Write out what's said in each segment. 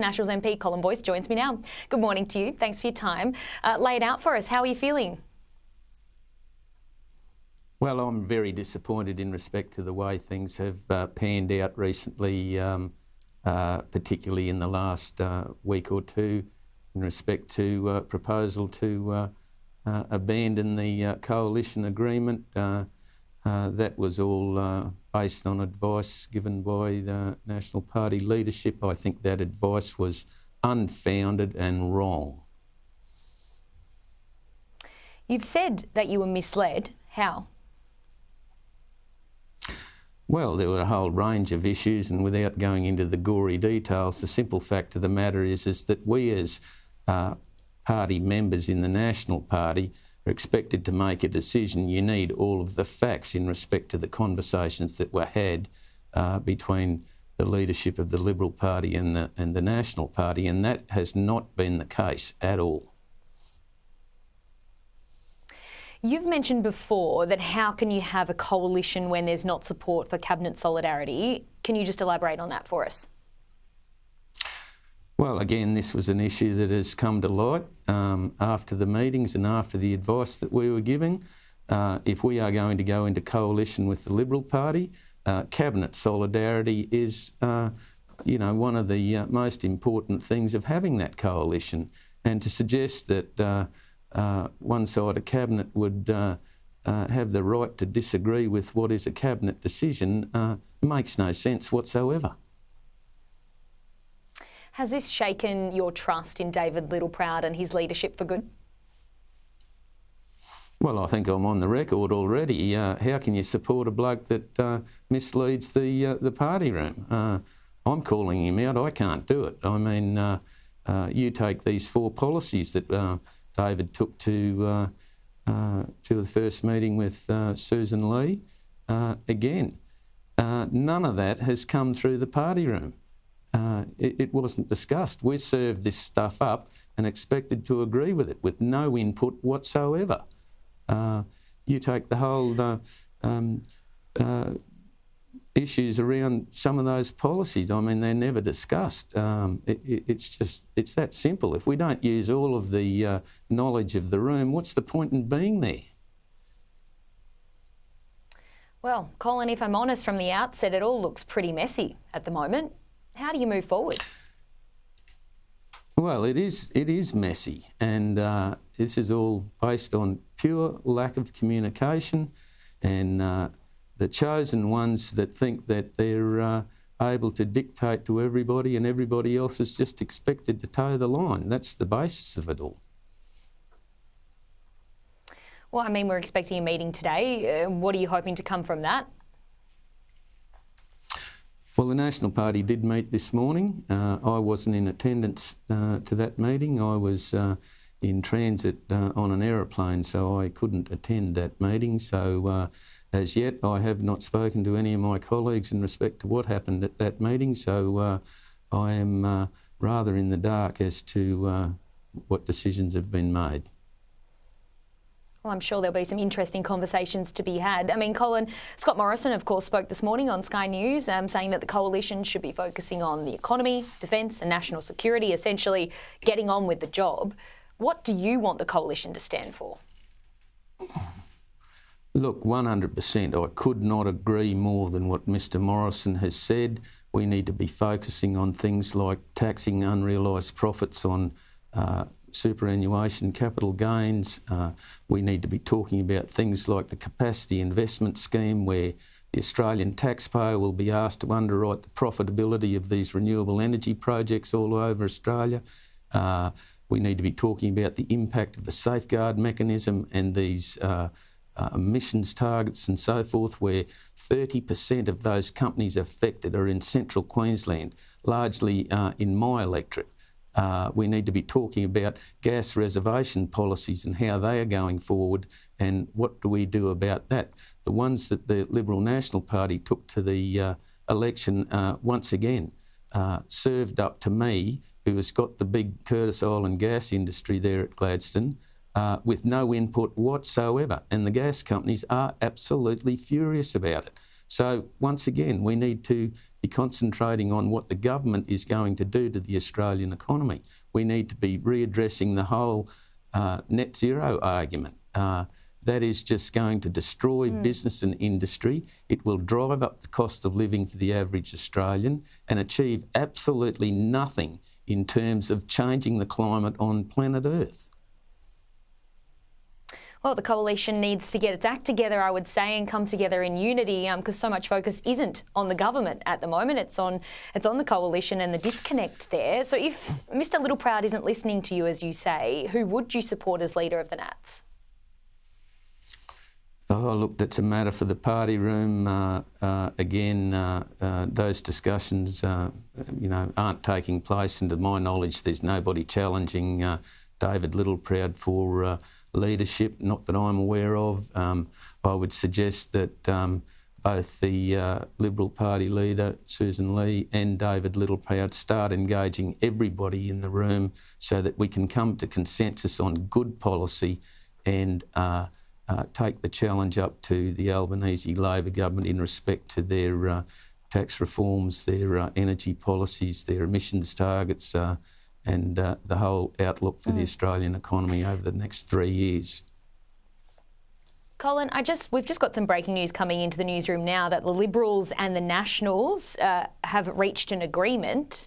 Nationals MP Colin Boyce joins me now. Good morning to you. Thanks for your time. Lay it out for us. How are you feeling? Well, I'm very disappointed in respect to the way things have panned out recently, particularly in the last week or two, in respect to proposal to abandon the coalition agreement. That was all based on advice given by the National Party leadership. I think that advice was unfounded and wrong. You've said that you were misled. How? Well, there were a whole range of issues, and without going into the gory details, the simple fact of the matter is that we as party members in the National Party are expected to make a decision. You need all of the facts in respect to the conversations that were had between the leadership of the Liberal Party and the National Party, and that has not been the case at all. You've mentioned before that how can you have a coalition when there's not support for cabinet solidarity? Can you just elaborate on that for us? Well, again, this was an issue that has come to light after the meetings and after the advice that we were giving. If we are going to go into coalition with the Liberal Party, cabinet solidarity is, one of the most important things of having that coalition. And to suggest that one side of cabinet would have the right to disagree with what is a cabinet decision makes no sense whatsoever. Has this shaken your trust in David Littleproud and his leadership for good? Well, I think I'm on the record already. How can you support a bloke that misleads the party room? I'm calling him out. I can't do it. I mean, you take these four policies that David took to the first meeting with Susan Lee. Again, none of that has come through the party room. It wasn't discussed. We served this stuff up and expected to agree with it with no input whatsoever. You take the whole issues around some of those policies. I mean, they're never discussed. It's that simple. If we don't use all of the knowledge of the room, what's the point in being there? Well, Colin, if I'm honest, from the outset, it all looks pretty messy at the moment. How do you move forward? Well, it is messy, and this is all based on pure lack of communication, and the chosen ones that think that they're able to dictate to everybody and everybody else is just expected to toe the line. That's the basis of it all. Well, I mean, we're expecting a meeting today. What are you hoping to come from that? Well, the National Party did meet this morning. I wasn't in attendance to that meeting. I was in transit on an aeroplane, so I couldn't attend that meeting. So as yet, I have not spoken to any of my colleagues in respect to what happened at that meeting. So I am rather in the dark as to what decisions have been made. Well, I'm sure there'll be some interesting conversations to be had. I mean, Colin, Scott Morrison, of course, spoke this morning on Sky News saying that the coalition should be focusing on the economy, defence and national security, essentially getting on with the job. What do you want the coalition to stand for? Look, 100%. I could not agree more than what Mr Morrison has said. We need to be focusing on things like taxing unrealised profits on superannuation capital gains. We need to be talking about things like the capacity investment scheme, where the Australian taxpayer will be asked to underwrite the profitability of these renewable energy projects all over Australia. We need to be talking about the impact of the safeguard mechanism and these emissions targets and so forth, where 30% of those companies affected are in central Queensland, largely in my electorate. We need to be talking about gas reservation policies and how they are going forward, and what do we do about that. The ones that the Liberal National Party took to the election, once again, served up to me, who has got the big Curtis Island gas industry there at Gladstone, with no input whatsoever. And the gas companies are absolutely furious about it. So once again, we need to be concentrating on what the government is going to do to the Australian economy. We need to be readdressing the whole net zero argument. That is just going to destroy business and industry. It will drive up the cost of living for the average Australian and achieve absolutely nothing in terms of changing the climate on planet Earth. Well, the coalition needs to get its act together, I would say, and come together in unity, because so much focus isn't on the government at the moment. It's on the coalition and the disconnect there. So if Mr Littleproud isn't listening to you, as you say, who would you support as leader of the Nats? Oh, look, that's a matter for the party room. Those discussions, aren't taking place. And to my knowledge, there's nobody challenging David Littleproud for leadership, not that I'm aware of. I would suggest that both the Liberal Party leader, Susan Lee, and David Littleproud start engaging everybody in the room so that we can come to consensus on good policy and take the challenge up to the Albanese Labor government in respect to their tax reforms, their energy policies, their emissions targets, and the whole outlook for the Australian economy over the next 3 years. Colin, we've just got some breaking news coming into the newsroom now that the Liberals and the Nationals have reached an agreement.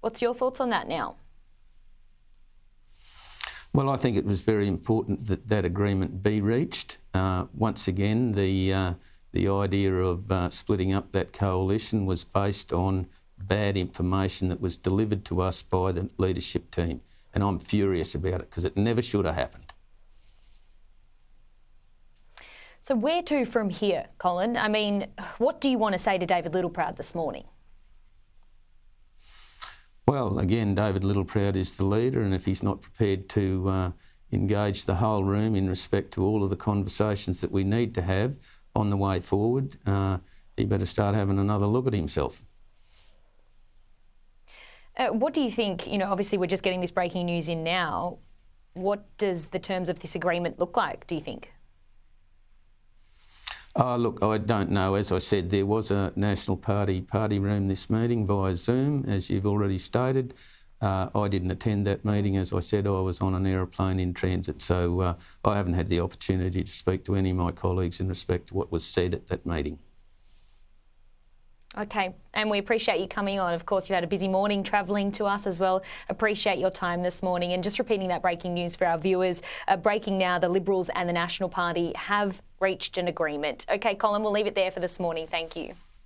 What's your thoughts on that now? Well, I think it was very important that that agreement be reached. Once again, the idea of splitting up that coalition was based on bad information that was delivered to us by the leadership team. And I'm furious about it because it never should have happened. So where to from here, Colin? I mean, what do you want to say to David Littleproud this morning? Well, again, David Littleproud is the leader, and if he's not prepared to engage the whole room in respect to all of the conversations that we need to have on the way forward, he better start having another look at himself. What do you think, obviously we're just getting this breaking news in now, what does the terms of this agreement look like, do you think? Look, I don't know. As I said, there was a National Party room this meeting via Zoom, as you've already stated. I didn't attend that meeting. As I said, I was on an aeroplane in transit, so I haven't had the opportunity to speak to any of my colleagues in respect to what was said at that meeting. Okay, and we appreciate you coming on. Of course, you've had a busy morning travelling to us as well. Appreciate your time this morning. And just repeating that breaking news for our viewers, breaking now, the Liberals and the National Party have reached an agreement. Okay, Colin, we'll leave it there for this morning. Thank you.